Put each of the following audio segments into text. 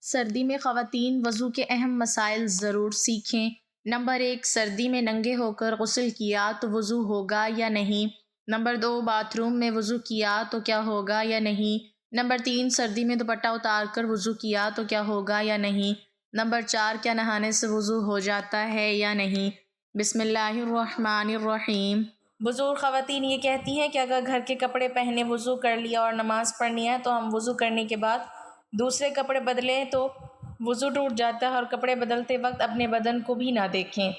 سردی میں خواتین وضو کے اہم مسائل ضرور سیکھیں۔ نمبر 1، سردی میں ننگے ہو کر غسل کیا تو وضو ہوگا یا نہیں۔ نمبر 2، باتھ روم میں وضو کیا تو کیا ہوگا یا نہیں۔ نمبر 3، سردی میں دوپٹہ اتار کر وضو کیا تو کیا ہوگا یا نہیں۔ نمبر 4، کیا نہانے سے وضو ہو جاتا ہے یا نہیں۔ بسم اللہ الرحمن الرحیم۔ بزرگ خواتین یہ کہتی ہیں کہ اگر گھر کے کپڑے پہنے وضو کر لیا اور نماز پڑھنی ہے تو ہم وضو کرنے کے بعد دوسرے کپڑے بدلیں تو وضو ٹوٹ جاتا ہے، اور کپڑے بدلتے وقت اپنے بدن کو بھی نہ دیکھیں۔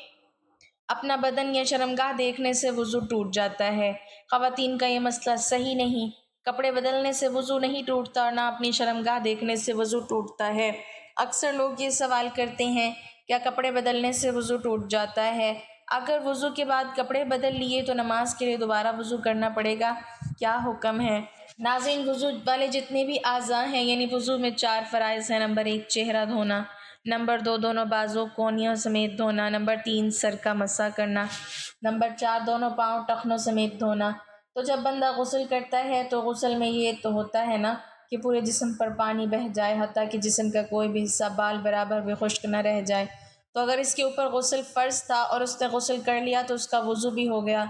اپنا بدن یا شرمگاہ دیکھنے سے وضو ٹوٹ جاتا ہے۔ خواتین کا یہ مسئلہ صحیح نہیں۔ کپڑے بدلنے سے وضو نہیں ٹوٹتا اور نہ اپنی شرمگاہ دیکھنے سے وضو ٹوٹتا ہے۔ اکثر لوگ یہ سوال کرتے ہیں کیا کپڑے بدلنے سے وضو ٹوٹ جاتا ہے؟ اگر وضو کے بعد کپڑے بدل لیے تو نماز کے لیے دوبارہ وضو کرنا پڑے گا، کیا حکم ہے؟ ناظرین، وضو والے جتنے بھی اعضاء ہیں، یعنی وضو میں 4 فرائض ہیں۔ نمبر 1، چہرہ دھونا۔ نمبر 2، دونوں بازو کونیوں سمیت دھونا۔ نمبر 3، سر کا مسح کرنا۔ نمبر 4، دونوں پاؤں ٹخنوں سمیت دھونا۔ تو جب بندہ غسل کرتا ہے تو غسل میں یہ تو ہوتا ہے نا کہ پورے جسم پر پانی بہہ جائے، حتیٰ کہ جسم کا کوئی بھی حصہ بال برابر بھی خشک نہ رہ جائے۔ تو اگر اس کے اوپر غسل فرض تھا اور اس نے غسل کر لیا تو اس کا وضو بھی ہو گیا۔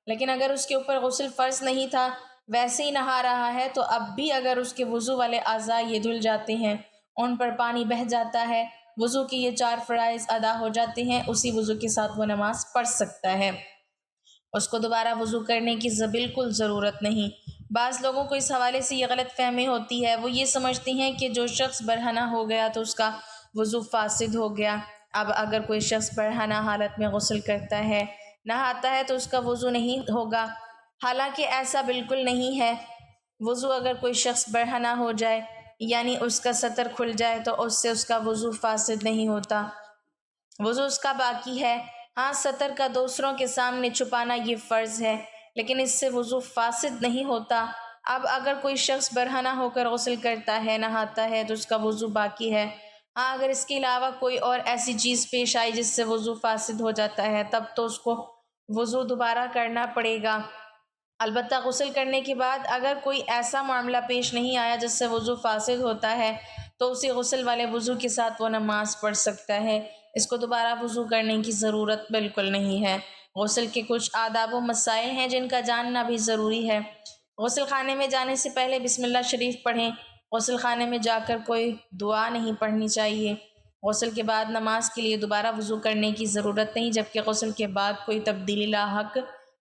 لیکن اگر اس کے اوپر غسل فرض نہیں تھا، ویسے ہی نہا رہا ہے، تو اب بھی اگر اس کے وضو والے اعضاء یہ دھل جاتے ہیں، ان پر پانی بہہ جاتا ہے، وضو کی یہ 4 فرائض ادا ہو جاتے ہیں، اسی وضو کے ساتھ وہ نماز پڑھ سکتا ہے۔ اس کو دوبارہ وضو کرنے کی بالکل ضرورت نہیں۔ بعض لوگوں کو اس حوالے سے یہ غلط فہمی ہوتی ہے، وہ یہ سمجھتے ہیں کہ جو شخص برہنہ ہو گیا تو اس کا وضو فاسد ہو گیا۔ اب اگر کوئی شخص برہنہ حالت میں غسل کرتا ہے، نہاتا ہے، تو اس کا وضو نہیں ہوگا، حالانکہ ایسا بالکل نہیں ہے۔ وضو اگر کوئی شخص برہنہ ہو جائے، یعنی اس کا سطر کھل جائے، تو اس سے اس کا وضو فاسد نہیں ہوتا، وضو اس کا باقی ہے۔ ہاں، سطر کا دوسروں کے سامنے چھپانا یہ فرض ہے، لیکن اس سے وضو فاسد نہیں ہوتا۔ اب اگر کوئی شخص برہنہ ہو کر غسل کرتا ہے، نہاتا ہے، تو اس کا وضو باقی ہے۔ ہاں، اگر اس کے علاوہ کوئی اور ایسی چیز پیش آئی جس سے وضو فاسد ہو جاتا ہے، تب تو اس کو وضو دوبارہ کرنا پڑے گا۔ البتہ غسل کرنے کے بعد اگر کوئی ایسا معاملہ پیش نہیں آیا جس سے وضو فاسد ہوتا ہے، تو اسی غسل والے وضو کے ساتھ وہ نماز پڑھ سکتا ہے۔ اس کو دوبارہ وضو کرنے کی ضرورت بالکل نہیں ہے۔ غسل کے کچھ آداب و مسائل ہیں جن کا جاننا بھی ضروری ہے۔ غسل خانے میں جانے سے پہلے بسم اللہ شریف پڑھیں۔ غسل خانے میں جا کر کوئی دعا نہیں پڑھنی چاہیے۔ غسل کے بعد نماز کے لیے دوبارہ وضو کرنے کی ضرورت نہیں، جبکہ غسل کے بعد کوئی تبدیلی لاحق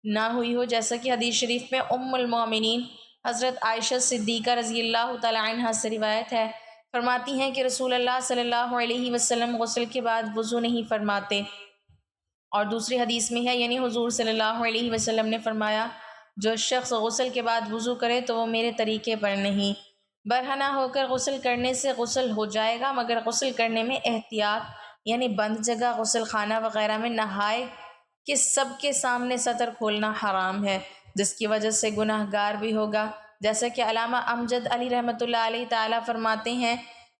نہ ہوئی ہو، جیسا کہ حدیث شریف میں ام المومنین حضرت عائشہ صدیقہ رضی اللہ تعالی عنہا سے روایت ہے، فرماتی ہیں کہ رسول اللہ صلی اللہ علیہ وسلم غسل کے بعد وضو نہیں فرماتے۔ اور دوسری حدیث میں ہے، یعنی حضور صلی اللہ علیہ وسلم نے فرمایا، جو شخص غسل کے بعد وضو کرے تو وہ میرے طریقے پر نہیں۔ برہنہ ہو کر غسل کرنے سے غسل ہو جائے گا، مگر غسل کرنے میں احتیاط، یعنی بند جگہ غسل خانہ وغیرہ میں نہائے کہ سب کے سامنے سطر کھولنا حرام ہے، جس کی وجہ سے گناہ گار بھی ہوگا۔ جیسا کہ علامہ امجد علی رحمۃ اللہ علیہ تعالیٰ فرماتے ہیں،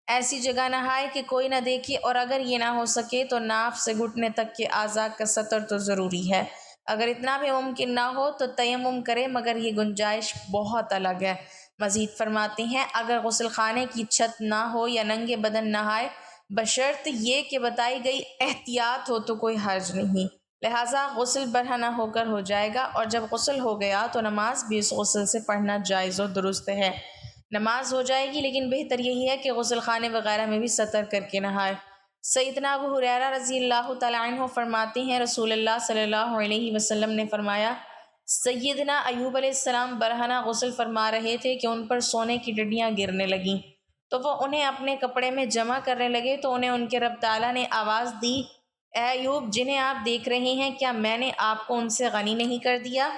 ایسی جگہ نہائے کہ کوئی نہ دیکھے، اور اگر یہ نہ ہو سکے تو ناف سے گھٹنے تک کے اعضاء کا سطر تو ضروری ہے۔ اگر اتنا بھی ممکن نہ ہو تو تیمم کرے، مگر یہ گنجائش بہت الگ ہے۔ مزید فرماتے ہیں، اگر غسل خانے کی چھت نہ ہو یا ننگے بدن نہائے، بشرط یہ کہ بتائی گئی احتیاط ہو، تو کوئی حرج نہیں۔ لہٰذا غسل برہنہ ہو کر ہو جائے گا، اور جب غسل ہو گیا تو نماز بھی اس غسل سے پڑھنا جائز و درست ہے۔ نماز ہو جائے گی، لیکن بہتر یہی ہے کہ غسل خانے وغیرہ میں بھی سطر کر کے نہائے۔ سیدنا ابو ہریرہ رضی اللہ تعالیٰ عنہ فرماتے ہیں، رسول اللہ صلی اللہ علیہ وسلم نے فرمایا، سیدنا ایوب علیہ السلام برہنہ غسل فرما رہے تھے کہ ان پر سونے کی ڈڈیاں گرنے لگیں، تو وہ انہیں اپنے کپڑے میں جمع کرنے لگے، تو انہیں ان کے رب تعالیٰ نے آواز دی، اے ایوب، جنہیں آپ دیکھ رہے ہیں، کیا میں نے آپ کو ان سے غنی نہیں کر دیا؟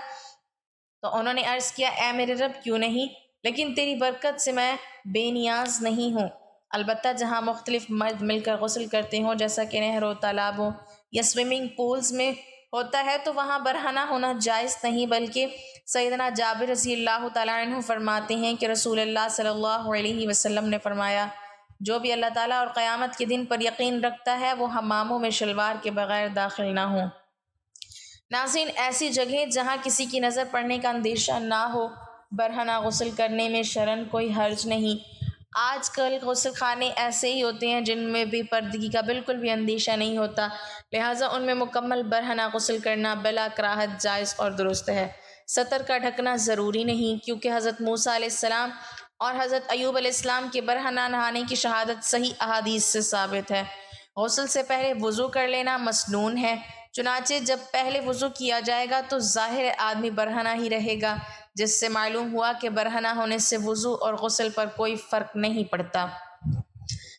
تو انہوں نے عرض کیا، اے میرے رب، کیوں نہیں؟ لیکن تیری برکت سے میں بے نیاز نہیں ہوں۔ البتہ جہاں مختلف مرد مل کر غسل کرتے ہوں، جیسا کہ نہروں، تالابوں یا سوئمنگ پولز میں ہوتا ہے، تو وہاں برہنہ ہونا جائز نہیں، بلکہ سیدنا جابر رضی اللہ تعالیٰ عنہ فرماتے ہیں کہ رسول اللہ صلی اللہ علیہ وسلم نے فرمایا، جو بھی اللہ تعالیٰ اور قیامت کے دن پر یقین رکھتا ہے، وہ حماموں میں شلوار کے بغیر داخل نہ ہوں۔ ناظرین، ایسی جگہ جہاں کسی کی نظر پڑنے کا اندیشہ نہ ہو، برہنہ غسل کرنے میں شرعاً کوئی حرج نہیں۔ آج کل غسل خانے ایسے ہی ہوتے ہیں جن میں بے پردگی کا بالکل بھی اندیشہ نہیں ہوتا، لہٰذا ان میں مکمل برہنہ غسل کرنا بلا کراہت جائز اور درست ہے۔ سطر کا ڈھکنا ضروری نہیں، کیونکہ حضرت موسیٰ علیہ السلام اور حضرت ایوب علیہ السلام کے برہنہ نہانے کی شہادت صحیح احادیث سے ثابت ہے۔ غسل سے پہلے وضو کر لینا مسنون ہے، چنانچہ جب پہلے وضو کیا جائے گا تو ظاہر آدمی برہنہ ہی رہے گا، جس سے معلوم ہوا کہ برہنہ ہونے سے وضو اور غسل پر کوئی فرق نہیں پڑتا۔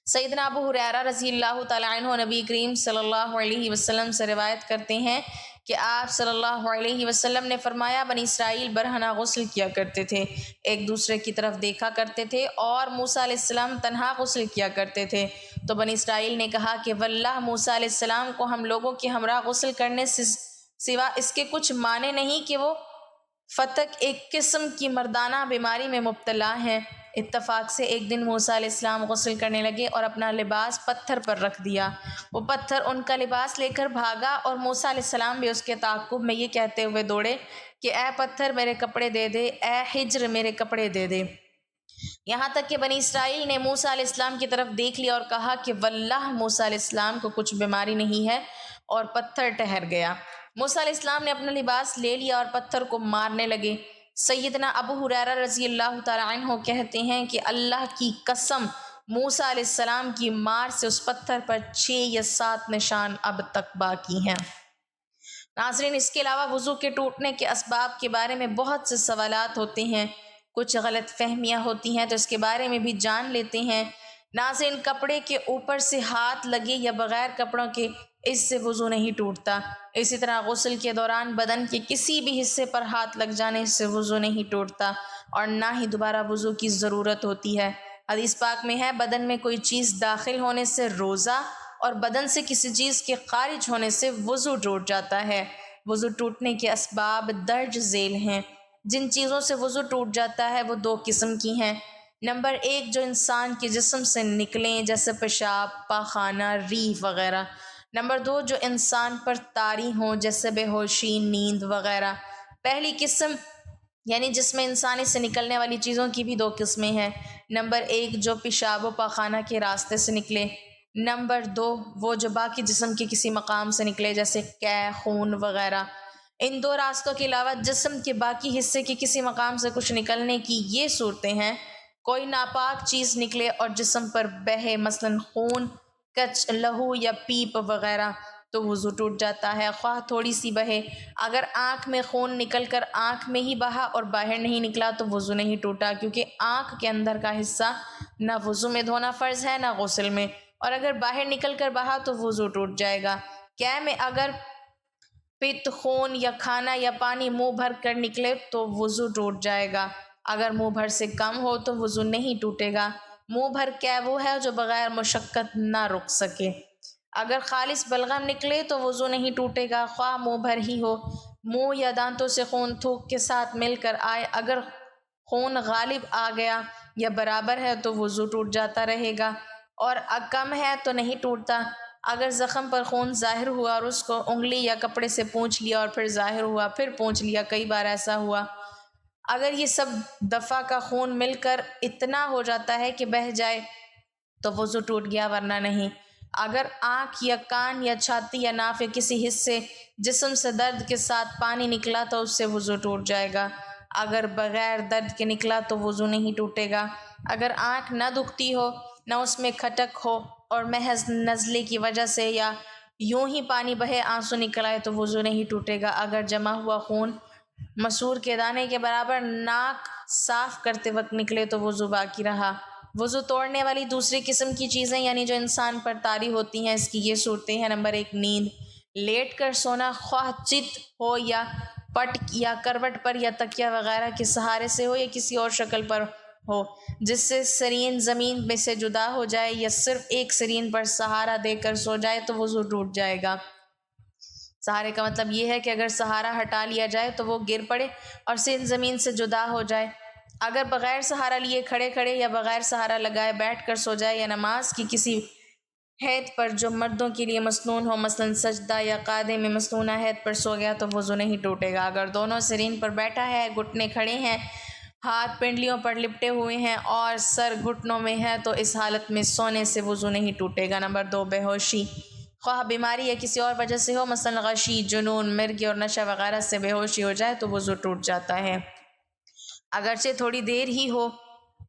سیدنا ابو ہریرہ رضی اللہ تعالیٰ عنہ نبی کریم صلی اللہ علیہ وسلم سے روایت کرتے ہیں کہ آپ صلی اللہ علیہ وسلم نے فرمایا، بنی اسرائیل برہنہ غسل کیا کرتے تھے، ایک دوسرے کی طرف دیکھا کرتے تھے، اور موسیٰ علیہ السلام تنہا غسل کیا کرتے تھے۔ تو بنی اسرائیل نے کہا کہ واللہ موسیٰ علیہ السلام کو ہم لوگوں کے ہمراہ غسل کرنے سے سوا اس کے کچھ معنی نہیں کہ وہ فتق ایک قسم کی مردانہ بیماری میں مبتلا ہیں۔ اتفاق سے ایک دن موسیٰ علیہ السلام غسل کرنے لگے اور اپنا لباس پتھر پر رکھ دیا، وہ پتھر ان کا لباس لے کر بھاگا اور موسیٰ علیہ السلام بھی اس کے تعاقب میں یہ کہتے ہوئے دوڑے کہ اے پتھر میرے کپڑے دے دے، اے حجر میرے کپڑے دے دے، یہاں تک کہ بنی اسرائیل نے موسیٰ علیہ السلام کی طرف دیکھ لیا اور کہا کہ واللہ موسیٰ علیہ السلام کو کچھ بیماری نہیں ہے، اور پتھر ٹھہر گیا۔ موسیٰ علیہ السلام نے اپنا لباس لے لیا اور پتھر کو مارنے لگے۔ سیدنا ابو ہریرہ رضی اللہ تعالیٰ عنہ کہتے ہیں کہ اللہ کی قسم موسیٰ علیہ السلام کی مار سے اس پتھر پر 6 یا 7 نشان اب تک باقی ہیں۔ ناظرین، اس کے علاوہ وضو کے ٹوٹنے کے اسباب کے بارے میں بہت سے سوالات ہوتے ہیں، کچھ غلط فہمیاں ہوتی ہیں، تو اس کے بارے میں بھی جان لیتے ہیں۔ ناظرین، کپڑے کے اوپر سے ہاتھ لگے یا بغیر کپڑوں کے، اس سے وضو نہیں ٹوٹتا۔ اسی طرح غسل کے دوران بدن کے کسی بھی حصے پر ہاتھ لگ جانے سے وضو نہیں ٹوٹتا اور نہ ہی دوبارہ وضو کی ضرورت ہوتی ہے۔ حدیث پاک میں ہے، بدن میں کوئی چیز داخل ہونے سے روزہ اور بدن سے کسی چیز کے خارج ہونے سے وضو ٹوٹ جاتا ہے۔ وضو ٹوٹنے کے اسباب درج ذیل ہیں۔ جن چیزوں سے وضو ٹوٹ جاتا ہے وہ 2 قسم کی ہیں۔ نمبر 1، جو انسان کے جسم سے نکلیں، جیسے پیشاب، پاخانہ، ریح وغیرہ۔ نمبر 2، جو انسان پر طاری ہوں، جیسے بے ہوشی، نیند وغیرہ۔ پہلی قسم یعنی جس میں انسانی سے نکلنے والی چیزوں کی بھی 2 قسمیں ہیں۔ نمبر 1، جو پیشاب و پاخانہ کے راستے سے نکلے۔ نمبر 2، وہ جو باقی جسم کے کسی مقام سے نکلے، جیسے قے، خون وغیرہ۔ ان 2 راستوں کے علاوہ جسم کے باقی حصے کے کسی مقام سے کچھ نکلنے کی یہ صورتیں ہیں: کوئی ناپاک چیز نکلے اور جسم پر بہے، مثلاً خون، کچ، لہو یا پیپ وغیرہ، تو وضو ٹوٹ جاتا ہے، خواہ تھوڑی سی بہے۔ اگر آنکھ میں خون نکل کر آنکھ میں ہی بہا اور باہر نہیں نکلا تو وضو نہیں ٹوٹا، کیونکہ آنکھ کے اندر کا حصہ نہ وضو میں دھونا فرض ہے نہ غسل میں، اور اگر باہر نکل کر بہا تو وضو ٹوٹ جائے گا۔ قے میں اگر پت، خون یا کھانا یا پانی منہ بھر کر نکلے تو وضو ٹوٹ جائے گا، اگر منہ بھر سے کم ہو تو وضو نہیں ٹوٹے گا۔ منہ بھر قے وہ ہے جو بغیر مشقت نہ رک سکے۔ اگر خالص بلغم نکلے تو وضو نہیں ٹوٹے گا، خواہ منہ بھر ہی ہو، منہ یا دانتوں سے خون تھوک کے ساتھ مل کر آئے۔ اگر خون غالب آ گیا یا برابر ہے تو وضو ٹوٹ جاتا رہے گا، اور کم ہے تو نہیں ٹوٹتا۔ اگر زخم پر خون ظاہر ہوا اور اس کو انگلی یا کپڑے سے پونچھ لیا اور پھر ظاہر ہوا، پھر پونچھ لیا، کئی بار ایسا ہوا، اگر یہ سب دفعہ کا خون مل کر اتنا ہو جاتا ہے کہ بہہ جائے تو وضو ٹوٹ گیا، ورنہ نہیں۔ اگر آنکھ یا کان یا چھاتی یا ناف یا کسی حصے جسم سے درد کے ساتھ پانی نکلا تو اس سے وضو ٹوٹ جائے گا، اگر بغیر درد کے نکلا تو وضو نہیں ٹوٹے گا۔ اگر آنکھ نہ دکھتی ہو، نہ اس میں کھٹک ہو، اور محض نزلے کی وجہ سے یا یوں ہی پانی بہے آنسو نکل آئے تو وضو نہیں ٹوٹے گا۔ اگر جمع ہوا خون مسور کے دانے کے برابر ناک صاف کرتے وقت نکلے تو وضو باقی رہا۔ وضو توڑنے والی دوسری قسم کی چیزیں یعنی جو انسان پر طاری ہوتی ہیں، اس کی یہ صورتیں ہیں۔ نمبر 1، نیند، لیٹ کر سونا، خواہ چت ہو یا پٹ یا کروٹ پر یا تکیہ وغیرہ کے سہارے سے ہو یا کسی اور شکل پر ہو جس سے سرین زمین میں سے جدا ہو جائے، یا صرف ایک سرین پر سہارا دے کر سو جائے تو وضو ٹوٹ جائے گا۔ سہارے کا مطلب یہ ہے کہ اگر سہارا ہٹا لیا جائے تو وہ گر پڑے اور سرین زمین سے جدا ہو جائے۔ اگر بغیر سہارا لیے کھڑے کھڑے یا بغیر سہارا لگائے بیٹھ کر سو جائے، یا نماز کی کسی حیت پر جو مردوں کے لیے مسنون ہو، مثلاً سجدہ یا قعدے میں مسنونہ حیت پر سو گیا تو وضو نہیں ٹوٹے گا۔ اگر دونوں سرین پر بیٹھا ہے، گھٹنے کھڑے ہیں، ہاتھ پنڈلیوں پر لپٹے ہوئے ہیں اور سر گھٹنوں میں ہے تو اس حالت میں سونے سے وضو نہیں ٹوٹے گا۔ نمبر 2 بے ہوشی، خواہ بیماری یا کسی اور وجہ سے ہو، مثلا غشی، جنون، مرگی اور نشہ وغیرہ سے بے ہوشی ہو جائے تو وضو ٹوٹ جاتا ہے، اگرچہ تھوڑی دیر ہی ہو۔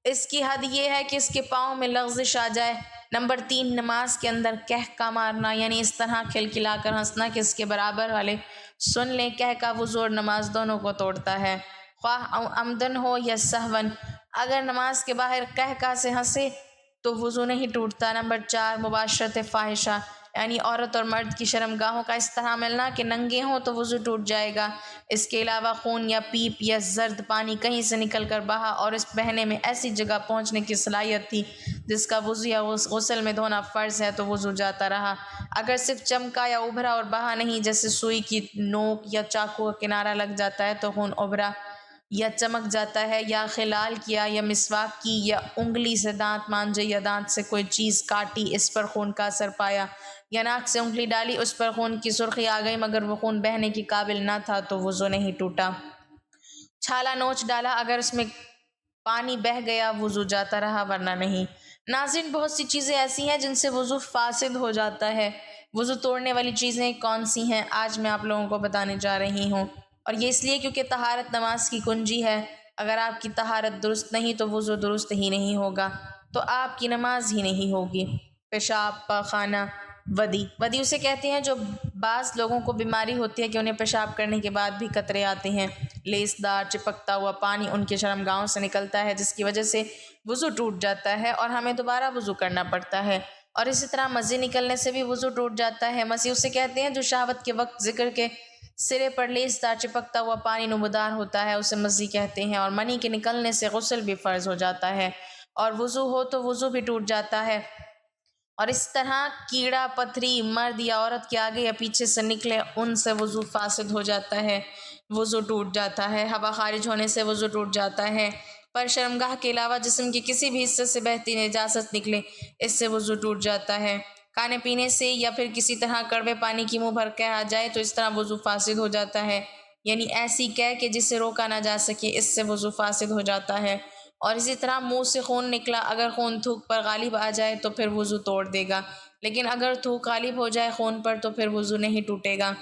اس کی حد یہ ہے کہ اس کے پاؤں میں لغزش آ جائے۔ نمبر 3 نماز کے اندر کہکا مارنا، یعنی اس طرح کھلکھلا کر ہنسنا کہ اس کے برابر والے سن لیں۔ کہکا وضو اور نماز دونوں کو توڑتا ہے، خواہ عمدن ہو یا سہون۔ اگر نماز کے باہر کہکا سے ہنسے تو وضو نہیں ٹوٹتا۔ نمبر 4 مباشرت فاحشہ، یعنی عورت اور مرد کی شرمگاہوں کا اس طرح ملنا کہ ننگے ہوں تو وضو ٹوٹ جائے گا۔ اس کے علاوہ خون یا پیپ یا زرد پانی کہیں سے نکل کر بہا اور اس بہنے میں ایسی جگہ پہنچنے کی صلاحیت تھی جس کا وضو یا غسل میں دھونا فرض ہے تو وضو جاتا رہا۔ اگر صرف چمکا یا ابھرا اور بہا نہیں، جیسے سوئی کی نوک یا چاقو کا کنارہ لگ جاتا ہے تو خون ابھرا یا چمک جاتا ہے، یا خلال کیا یا مسواک کی یا انگلی سے دانت مانجے یا دانت سے کوئی چیز کاٹی، اس پر خون کا اثر پایا، یا ناک سے انگلی ڈالی اس پر خون کی سرخی آ گئی مگر وہ خون بہنے کے قابل نہ تھا تو وضو نہیں ٹوٹا۔ چھالا نوچ ڈالا، اگر اس میں پانی بہہ گیا وضو جاتا رہا ورنہ نہیں۔ ناظرین، بہت سی چیزیں ایسی ہیں جن سے وضو فاسد ہو جاتا ہے۔ وضو توڑنے والی چیزیں کون سی ہیں آج میں آپ لوگوں کو بتانے جا رہی ہوں، اور یہ اس لیے کیونکہ طہارت نماز کی کنجی ہے۔ اگر آپ کی طہارت درست نہیں تو وضو درست ہی نہیں ہوگا، تو آپ کی نماز ہی نہیں ہوگی۔ پیشاب، پاخانہ، ودی اسے کہتے ہیں جو بعض لوگوں کو بیماری ہوتی ہے کہ انہیں پیشاب کرنے کے بعد بھی قطرے آتے ہیں، لیس دار چپکتا ہوا پانی ان کے شرمگاہوں سے نکلتا ہے جس کی وجہ سے وضو ٹوٹ جاتا ہے اور ہمیں دوبارہ وضو کرنا پڑتا ہے، اور اسی طرح مزے نکلنے سے بھی وضو ٹوٹ جاتا ہے۔ مسیح اسے کہتے ہیں جو شہوت کے وقت ذکر کے سرے پر لیس دار چپکتا ہوا پانی نمودار ہوتا ہے، اسے مزی کہتے ہیں، اور منی کے نکلنے سے غسل بھی فرض ہو جاتا ہے اور وضو ہو تو وضو بھی ٹوٹ جاتا ہے۔ اور اس طرح کیڑا پتھری مرد یا عورت کے آگے یا پیچھے سے نکلے ان سے وضو فاسد ہو جاتا ہے، وضو ٹوٹ جاتا ہے۔ ہوا خارج ہونے سے وضو ٹوٹ جاتا ہے۔ پر شرمگاہ کے علاوہ جسم کے کسی بھی حصے سے بہتی نجاست نکلے اس سے وضو ٹوٹ جاتا ہے۔ کھانے پینے سے یا پھر کسی طرح کڑوے پانی کی منہ بھر کے آ جائے تو اس طرح وضو فاسد ہو جاتا ہے، یعنی ایسی قے کہ جسے روکا نہ جا سکے، اس سے وضو فاسد ہو جاتا ہے۔ اور اسی طرح منہ سے خون نکلا، اگر خون تھوک پر غالب آ جائے تو پھر وضو توڑ دے گا، لیکن اگر تھوک غالب ہو جائے خون پر تو پھر وضو نہیں ٹوٹے گا۔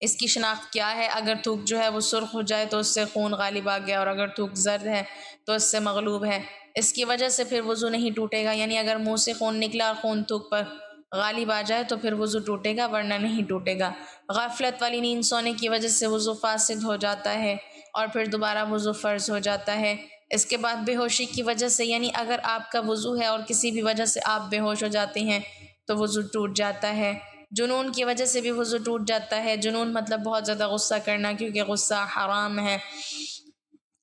اس کی شناخت کیا ہے؟ اگر تھوک جو ہے وہ سرخ ہو جائے تو اس سے خون غالب آ گیا، اور اگر تھوک زرد ہے تو اس سے مغلوب ہے، اس کی وجہ سے پھر وضو نہیں ٹوٹے گا۔ یعنی اگر منہ سے خون نکلا اور خون تھوک پر غالب آ جائے تو پھر وضو ٹوٹے گا ورنہ نہیں ٹوٹے گا۔ غفلت والی نیند سونے کی وجہ سے وضو فاسد ہو جاتا ہے اور پھر دوبارہ وضو فرض ہو جاتا ہے۔ اس کے بعد بے ہوشی کی وجہ سے، یعنی اگر آپ کا وضو ہے اور کسی بھی وجہ سے آپ بے ہوش ہو جاتے ہیں تو وضو ٹوٹ جاتا ہے۔ جنون کی وجہ سے بھی وضو ٹوٹ جاتا ہے۔ جنون مطلب بہت زیادہ غصہ کرنا، کیونکہ غصہ حرام ہے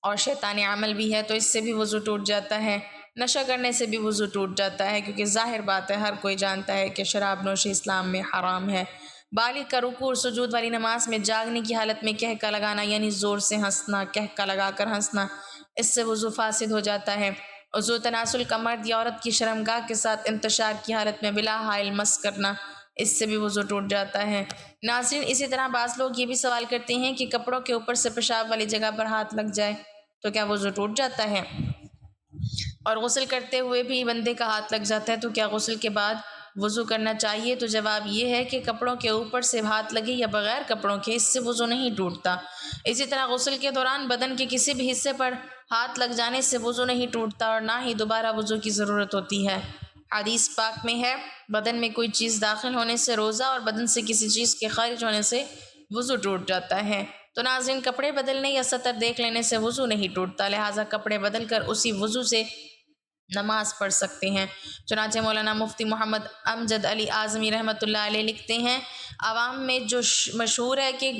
اور شیطانی عمل بھی ہے، تو اس سے بھی وضو ٹوٹ جاتا ہے۔ نشہ کرنے سے بھی وضو ٹوٹ جاتا ہے، کیونکہ ظاہر بات ہے ہر کوئی جانتا ہے کہ شراب نوشی اسلام میں حرام ہے۔ بالغ کا رکوع اور سجود والی نماز میں جاگنے کی حالت میں کہکا لگانا، یعنی زور سے ہنسنا، کہکا لگا کر ہنسنا، اس سے وضو فاسد ہو جاتا ہے۔ عضو تناسل کا مرد یا عورت کی شرمگاہ کے ساتھ انتشار کی حالت میں بلا حائل مس کرنا، اس سے بھی وضو ٹوٹ جاتا ہے۔ ناظرین، اسی طرح بعض لوگ یہ بھی سوال کرتے ہیں کہ کپڑوں کے اوپر سے پیشاب والی جگہ پر ہاتھ لگ جائے تو کیا وضو ٹوٹ جاتا ہے؟ اور غسل کرتے ہوئے بھی بندے کا ہاتھ لگ جاتا ہے تو کیا غسل کے بعد وضو کرنا چاہیے؟ تو جواب یہ ہے کہ کپڑوں کے اوپر سے ہاتھ لگے یا بغیر کپڑوں کے، اس سے وضو نہیں ٹوٹتا۔ اسی طرح غسل کے دوران بدن کے کسی بھی حصے پر ہاتھ لگ جانے سے وضو نہیں ٹوٹتا اور نہ ہی دوبارہ وضو کی ضرورت ہوتی ہے۔ حدیث پاک میں ہے، بدن میں کوئی چیز داخل ہونے سے روزہ اور بدن سے کسی چیز کے خارج ہونے سے وضو ٹوٹ جاتا ہے۔ تو ناظرین، کپڑے بدلنے یا سطر دیکھ لینے سے وضو نہیں ٹوٹتا، لہٰذا کپڑے بدل کر اسی وضو سے نماز پڑھ سکتے ہیں۔ چنانچہ مولانا مفتی محمد امجد علی اعظمی رحمۃ اللہ علیہ لکھتے ہیں، عوام میں جو مشہور ہے کہ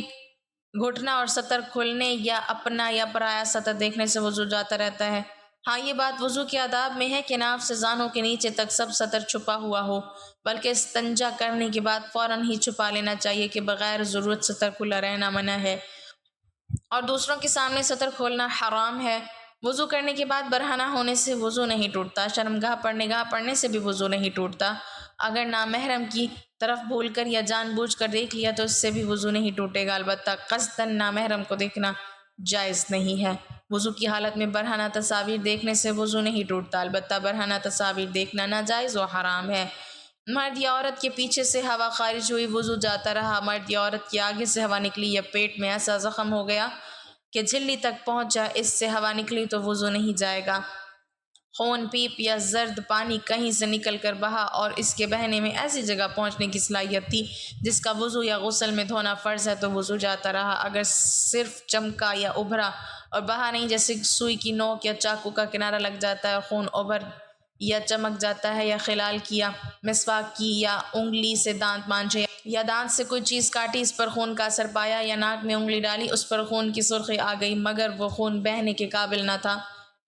گھٹنا اور سطر کھلنے یا اپنا یا پرایا سطر دیکھنے سے وضو جاتا رہتا ہے۔ ہاں، یہ بات وضو کے آداب میں ہے کہ ناف سے زانوں کے نیچے تک سب سطر چھپا ہوا ہو، بلکہ استنجا کرنے کے بعد فوراً ہی چھپا لینا چاہیے کہ بغیر ضرورت سطر کھلا رہنا منع ہے اور دوسروں کے سامنے سطر کھولنا حرام ہے۔ وضو کرنے کے بعد برہنہ ہونے سے وضو نہیں ٹوٹتا۔ شرمگاہ پر نگاہ پڑنے سے بھی وضو نہیں ٹوٹتا۔ اگر نامحرم کی طرف بھول کر یا جان بوجھ کر دیکھ لیا تو اس سے بھی وضو نہیں ٹوٹے گا، البتہ قصداً نامحرم کو دیکھنا جائز نہیں ہے۔ وضو کی حالت میں برہنہ تصاویر دیکھنے سے وضو نہیں ٹوٹتا، البتہ برہنہ تصاویر دیکھنا ناجائز و حرام ہے۔ مرد یا عورت کے پیچھے سے ہوا خارج ہوئی، وضو جاتا رہا۔ مرد یا عورت کے آگے سے ہوا نکلی یا پیٹ میں ایسا زخم ہو گیا کہ جھلی تک پہنچا، اس سے ہوا نکلی تو وضو نہیں جائے گا۔ خون، پیپ یا زرد پانی کہیں سے نکل کر بہا اور اس کے بہنے میں ایسی جگہ پہنچنے کی صلاحیت تھی جس کا وضو یا غسل میں دھونا فرض ہے تو وضو جاتا رہا۔ اگر صرف چمکا یا ابھرا اور بہا نہیں، جیسے سوئی کی نوک یا چاقو کا کنارہ لگ جاتا ہے، خون ابھر یا چمک جاتا ہے، یا خلال کیا، مسواک کی، یا انگلی سے دانت مانجھے، یا دانت سے کوئی چیز کاٹی، اس پر خون کا اثر پایا، یا ناک میں انگلی ڈالی، اس پر خون کی سرخی آ گئی مگر وہ خون بہنے کے قابل نہ تھا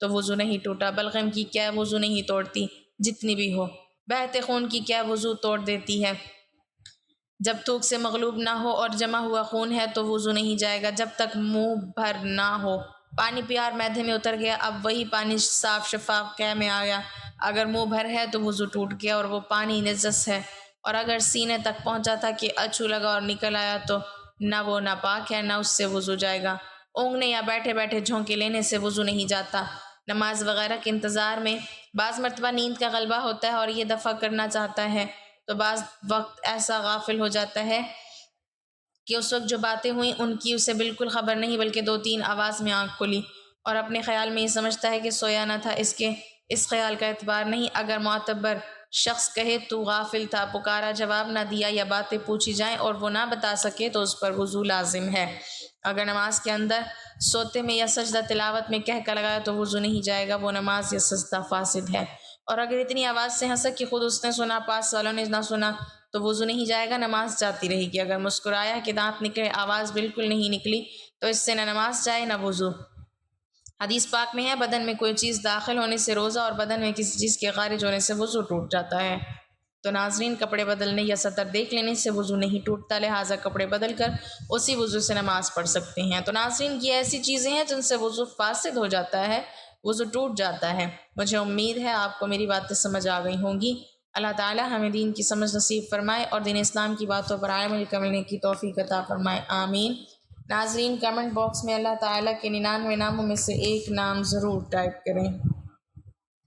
تو وضو نہیں ٹوٹا۔ بلغم کی کیا وضو نہیں توڑتی، جتنی بھی ہو۔ بہتے خون کی کیا وضو توڑ دیتی ہے۔ جب تھوک سے مغلوب نہ ہو اور جمع ہوا خون ہے تو وضو نہیں جائے گا جب تک منہ بھر نہ ہو۔ پانی پیار معدے میں اتر گیا، اب وہی پانی صاف شفاف قے میں آ گیا، اگر منہ بھر ہے تو وضو ٹوٹ گیا اور وہ پانی نجس ہے، اور اگر سینے تک پہنچا تھا کہ اچھو لگا اور نکل آیا تو نہ وہ ناپاک ہے نہ اس سے وضو جائے گا۔ اونگنے یا بیٹھے بیٹھے جھونکے لینے سے وضو نہیں جاتا۔ نماز وغیرہ کے انتظار میں بعض مرتبہ نیند کا غلبہ ہوتا ہے اور یہ دفع کرنا چاہتا ہے تو بعض وقت ایسا غافل ہو جاتا ہے کہ اس وقت جو باتیں ہوئیں ان کی اسے بالکل خبر نہیں، بلکہ 2-3 آواز میں آنکھ کھلی اور اپنے خیال میں یہ سمجھتا ہے کہ سویا نہ تھا، اس خیال کا اعتبار نہیں۔ اگر معتبر شخص کہے تو غافل تھا، پکارا جواب نہ دیا، یا باتیں پوچھی جائیں اور وہ نہ بتا سکے تو اس پر وضو لازم ہے۔ اگر نماز کے اندر سوتے میں یا سجدہ تلاوت میں کہہ کر لگایا تو وضو نہیں جائے گا، وہ نماز یا سجدہ فاسد ہے۔ اور اگر اتنی آواز سے ہنسا کہ خود اس نے سنا پاس والوں نے نہ سنا تو وضو نہیں جائے گا، نماز جاتی رہے گی۔ اگر مسکرایا کہ دانت نکلے، آواز بالکل نہیں نکلی تو اس سے نہ نماز جائے نہ وضو۔ حدیث پاک میں ہے بدن میں کوئی چیز داخل ہونے سے روزہ اور بدن میں کسی چیز کے خارج ہونے سے وضو ٹوٹ جاتا ہے۔ تو ناظرین، کپڑے بدلنے یا سطر دیکھ لینے سے وضو نہیں ٹوٹتا، لہٰذا کپڑے بدل کر اسی وضو سے نماز پڑھ سکتے ہیں۔ تو ناظرین، یہ ایسی چیزیں ہیں جن سے وضو فاسد ہو جاتا ہے، وضو ٹوٹ جاتا ہے۔ مجھے امید ہے آپ کو میری باتیں سمجھ آ گئی ہوں گی۔ اللہ تعالی ہمیں دین کی سمجھ نصیب فرمائے اور دین اسلام کی باتوں پر عمل کرنے کی توفیق عطا فرمائے، آمین۔ ناظرین، کمنٹ باکس میں اللہ تعالیٰ کے 99 ناموں میں سے ایک نام ضرور ٹائپ کریں۔